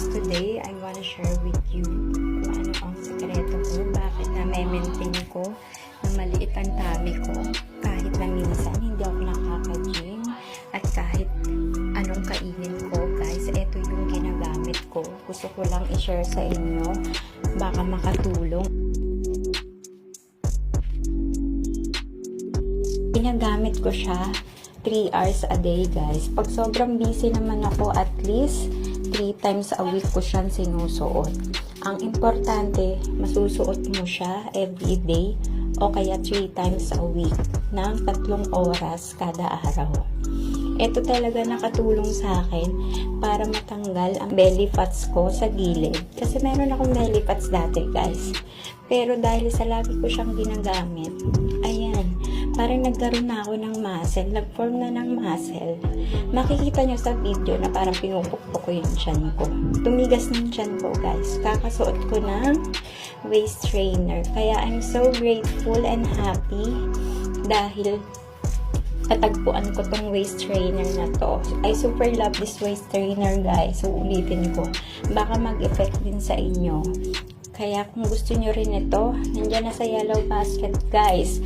Today I wanna share with you kung ano ang sekreto ko, bakit na-maintain ko na maliit ang tummy ko kahit na minsan hindi ako nakaka-gym at kahit anong kainin ko. Guys, ito yung ginagamit ko. Gusto ko lang i-share sa inyo, baka makatulong. Ginagamit ko siya 3 hours a day, guys. Pag sobrang busy naman ako, at least 3 times a week ko siyang sinusuot. Ang importante, masusuot mo siya every day o kaya 3 times a week ng 3 oras kada araw. Ito talaga nakatulong sa akin para matanggal ang belly fats ko sa gilid. Kasi meron akong belly fats dati, guys. Pero dahil sa lagi ko siyang ginagamit, ayan, parang nagkaroon na ako ng muscle, nag-form na ng muscle. Makikita nyo sa video na parang pinupukpok ko yung tiyan ko. Tumigas ng tiyan ko, guys. Kakasuot ko ng waist trainer. Kaya I'm so grateful and happy dahil natagpuan ko tong waist trainer na to. I super love this waist trainer, guys. So, ulitin ko. Baka mag-effect din sa inyo. Kaya kung gusto nyo rin ito, nandiyan na sa yellow basket, guys.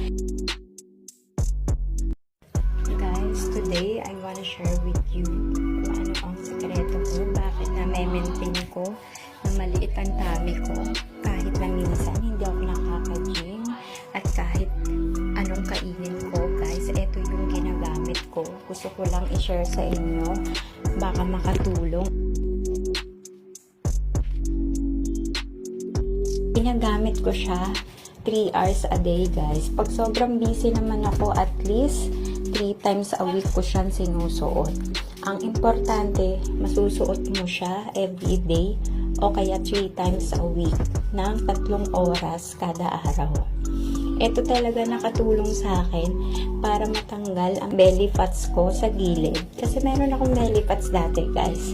Today I wanna share with you kung ano ang sekreto ko, bakit na-maintain ko na maliit ang tummy ko kahit na minsan hindi ako nakaka-gym at kahit anong kainin ko. Guys, ito yung ginagamit ko. Gusto ko lang i-share sa inyo, baka makatulong. Ginagamit ko siya 3 hours a day, guys. Pag sobrang busy naman ako, at least 3 times a week ko siyang sinusuot. Ang importante, masusuot mo siya every day o kaya 3 times a week ng 3 oras kada araw. Ito talaga nakatulong sa akin para matanggal ang belly fats ko sa gilid. Kasi meron akong belly fats dati, guys.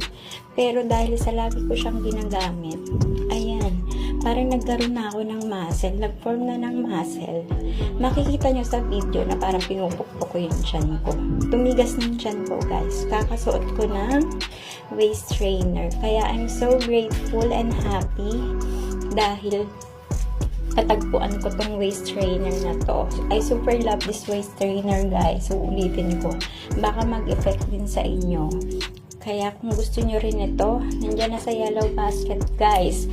Pero dahil sa lagi ko siyang ginagamit, ayan, parang nagkaroon na ako ng muscle, nag-form na ng muscle. Makikita nyo sa video na parang pinupukpok ko yung tiyan ko. Tumigas ng tiyan ko, guys. Kakasuot ko ng waist trainer. Kaya I'm so grateful and happy dahil natagpuan ko tong waist trainer na to. I super love this waist trainer, guys. So, ulitin ko. Baka mag-effect din sa inyo. Kaya kung gusto nyo rin ito, nandiyan na sa yellow basket, guys.